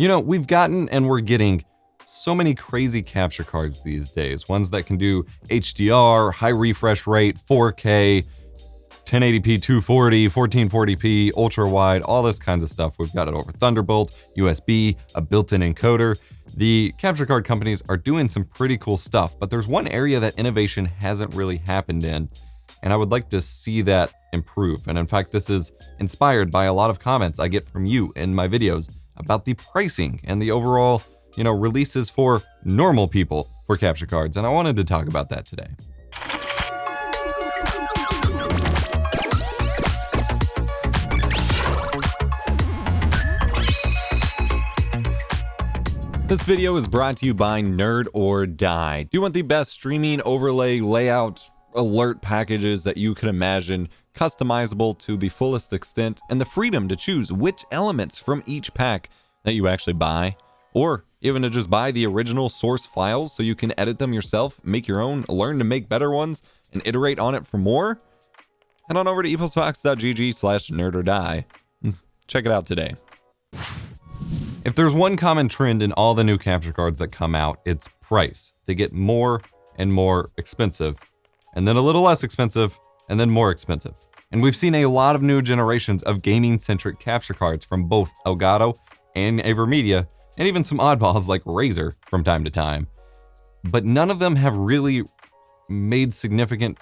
You know, we've gotten and we're getting so many crazy capture cards these days. Ones that can do HDR, high refresh rate, 4K, 1080p 240, 1440p, ultra wide, all this kinds of stuff. We've got it over Thunderbolt, USB, a built-in encoder. The capture card companies are doing some pretty cool stuff, but there's one area that innovation hasn't really happened in, and I would like to see that improve. And in fact, this is inspired by a lot of comments I get from you in my videos about the pricing and the overall, releases for normal people for capture cards, and I wanted to talk about that today. This video is brought to you by Nerd or Die. Do you want the best streaming, overlay, layout, alert packages that you can imagine, customizable to the fullest extent, and the freedom to choose which elements from each pack that you actually buy, or even to just buy the original source files so you can edit them yourself, make your own, learn to make better ones, and iterate on it for more? Head on over to EposVox.gg/nerdordie. Check it out today. If there's one common trend in all the new capture cards that come out, it's price. They get more and more expensive, and then a little less expensive, and then more expensive. And we've seen a lot of new generations of gaming-centric capture cards from both Elgato and AverMedia, and even some oddballs like Razer from time to time. But none of them have really made significant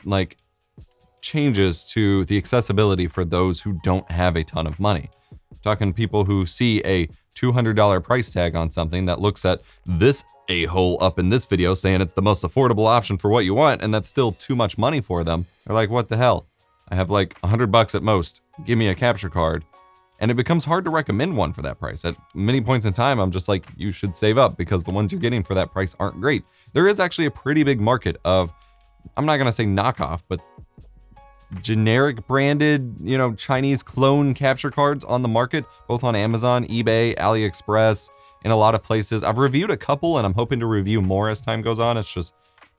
changes to the accessibility for those who don't have a ton of money. I'm talking people who see a $200 price tag on something that looks at this a-hole up in this video saying it's the most affordable option for what you want, and that's still too much money for them. They're like, what the hell? I have like $100 at most. Give me a capture card. And it becomes hard to recommend one for that price. At many points in time, I'm just like, you should save up because the ones you're getting for that price aren't great. There is actually a pretty big market of, I'm not gonna say knockoff, but generic branded, Chinese clone capture cards on the market, both on Amazon, eBay, AliExpress, in a lot of places. I've reviewed a couple and I'm hoping to review more as time goes on. It's just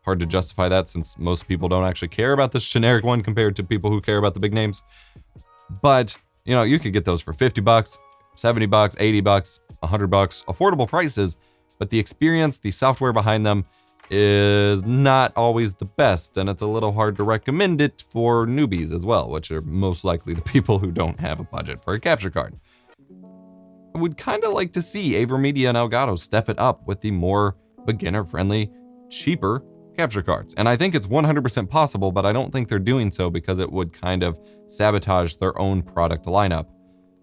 hard to justify that since most people don't actually care about this generic one compared to people who care about the big names. But, you could get those for $50, $70, $80, $100, affordable prices, but the experience, the software behind them is not always the best, and it's a little hard to recommend it for newbies as well, which are most likely the people who don't have a budget for a capture card. I would kind of like to see AverMedia and Elgato step it up with the more beginner-friendly, cheaper capture cards. And I think it's 100% possible, but I don't think they're doing so because it would kind of sabotage their own product lineup.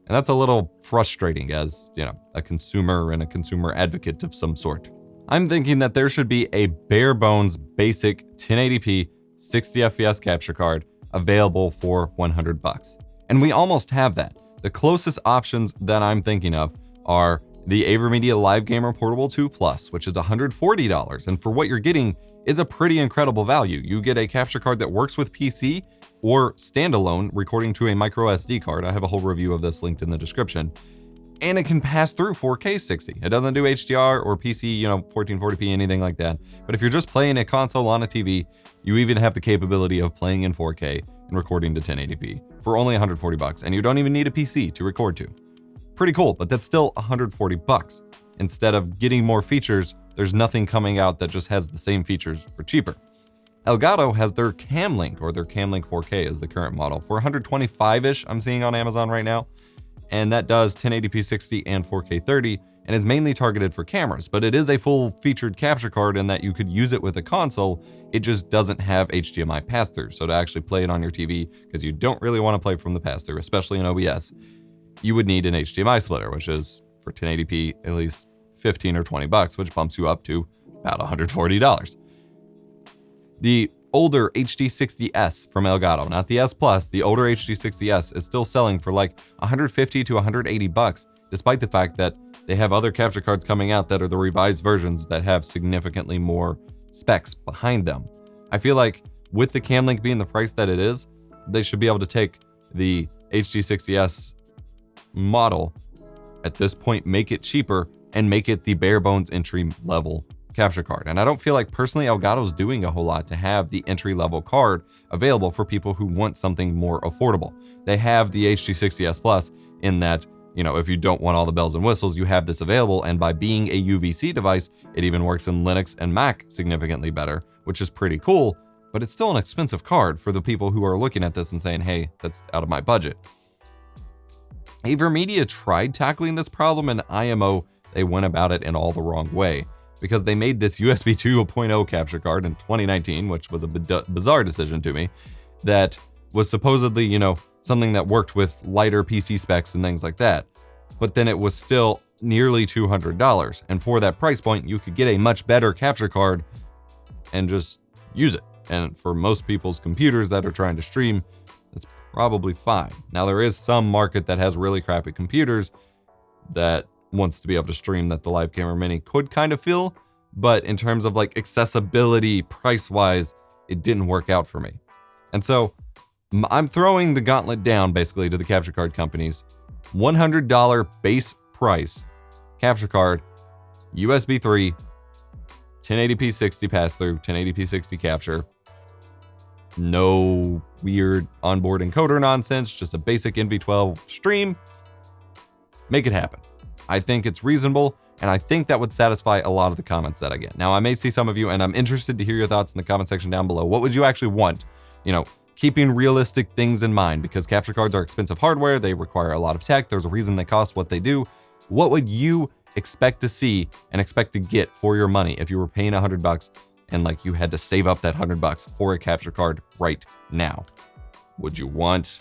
And that's a little frustrating as, a consumer and a consumer advocate of some sort. I'm thinking that there should be a bare bones basic 1080p 60 FPS capture card available for $100. And we almost have that. The closest options that I'm thinking of are the AverMedia Live Gamer Portable 2 Plus, which is $140. And for what you're getting is a pretty incredible value. You get a capture card that works with PC or standalone recording to a micro SD card. I have a whole review of this linked in the description. And it can pass through 4K 60. It doesn't do HDR or PC, 1440p, anything like that. But if you're just playing a console on a TV, you even have the capability of playing in 4K and recording to 1080p for only $140, and you don't even need a PC to record to. Pretty cool, but that's still $140. Instead of getting more features, there's nothing coming out that just has the same features for cheaper. Elgato has their Camlink, or their Camlink 4K is the current model, for $125-ish I'm seeing on Amazon right now. And that does 1080p 60 and 4K 30, and is mainly targeted for cameras, but it is a full-featured capture card in that you could use it with a console. It just doesn't have HDMI pass-through, so to actually play it on your TV, because you don't really want to play from the pass-through, especially in OBS, you would need an HDMI splitter, which is, for 1080p, at least $15 or $20, which bumps you up to about $140. The older HD60S from Elgato, not the S Plus, the older HD60S is still selling for like $150 to $180, despite the fact that they have other capture cards coming out that are the revised versions that have significantly more specs behind them. I feel like with the Camlink being the price that it is, they should be able to take the HD60S model at this point, make it cheaper, and make it the bare bones entry level capture card. And I don't feel like personally Elgato's doing a whole lot to have the entry level card available for people who want something more affordable. They have the HD60S Plus in that you know, if you don't want all the bells and whistles, you have this available. And by being a UVC device, it even works in Linux and Mac significantly better, which is pretty cool, but it's still an expensive card for the people who are looking at this and saying, hey, that's out of my budget. AverMedia tried tackling this problem, and IMO, they went about it in all the wrong way, because they made this USB 2.0 capture card in 2019, which was a bizarre decision to me, that was supposedly, you know, something that worked with lighter PC specs and things like that. But then it was still nearly $200. And for that price point, you could get a much better capture card and just use it. And for most people's computers that are trying to stream, that's probably fine. Now, there is some market that has really crappy computers that wants to be able to stream that the Live Camera Mini could kind of fill, but in terms of like accessibility, price-wise, it didn't work out for me. And so I'm throwing the gauntlet down basically to the capture card companies. $100 base price capture card, USB 3, 1080p 60 pass-through, 1080p 60 capture. No weird onboard encoder nonsense, just a basic NV12 stream. Make it happen. I think it's reasonable, and I think that would satisfy a lot of the comments that I get. Now, I may see some of you, and I'm interested to hear your thoughts in the comment section down below. What would you actually want? You know, keeping realistic things in mind, because capture cards are expensive hardware. They require a lot of tech. There's a reason they cost what they do. What would you expect to see and expect to get for your money if you were paying $100 and like you had to save up that $100 for a capture card right now? Would you want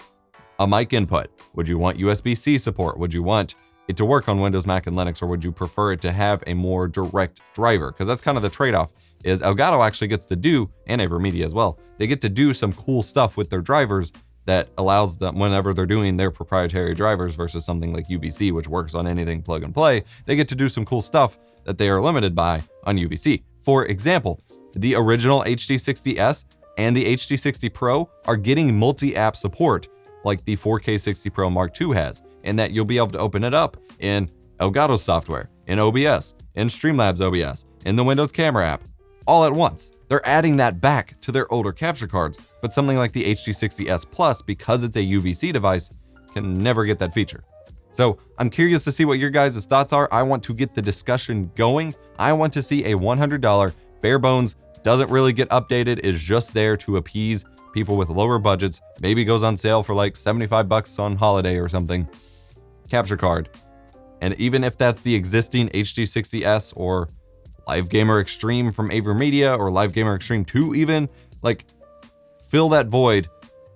a mic input? Would you want USB-C support? Would you want it to work on Windows, Mac, and Linux, or would you prefer it to have a more direct driver? Because that's kind of the trade-off, is Elgato actually gets to do, and AverMedia as well, they get to do some cool stuff with their drivers that allows them, whenever they're doing their proprietary drivers versus something like UVC, which works on anything plug and play, they get to do some cool stuff that they are limited by on UVC. For example, the original HD60S and the HD60 Pro are getting multi-app support, like the 4K 60 Pro Mark II has, in that you'll be able to open it up in Elgato software, in OBS, in Streamlabs OBS, in the Windows Camera app, all at once. They're adding that back to their older capture cards, but something like the HD60S Plus, because it's a UVC device, can never get that feature. So I'm curious to see what your guys' thoughts are. I want to get the discussion going. I want to see a $100 bare bones, doesn't really get updated, is just there to appease people with lower budgets, maybe goes on sale for like 75 bucks on holiday or something, capture card. And even if that's the existing HD60S or Live Gamer Extreme from AverMedia or Live Gamer Extreme 2 even, like, fill that void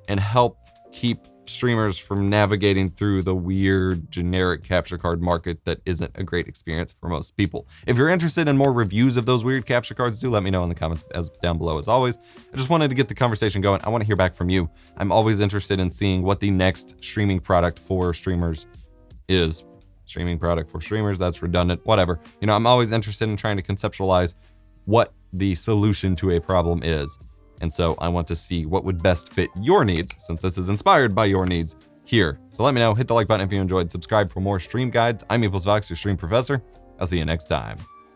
and help keep streamers from navigating through the weird generic capture card market that isn't a great experience for most people. If you're interested in more reviews of those weird capture cards, do let me know in the comments down below as always. I just wanted to get the conversation going. I want to hear back from you. I'm always interested in seeing what the next streaming product for streamers is. Streaming product for streamers, that's redundant, whatever. You know, I'm always interested in trying to conceptualize what the solution to a problem is. And so I want to see what would best fit your needs, since this is inspired by your needs here. So let me know, hit the like button if you enjoyed, subscribe for more stream guides. I'm EposVox, your stream professor. I'll see you next time.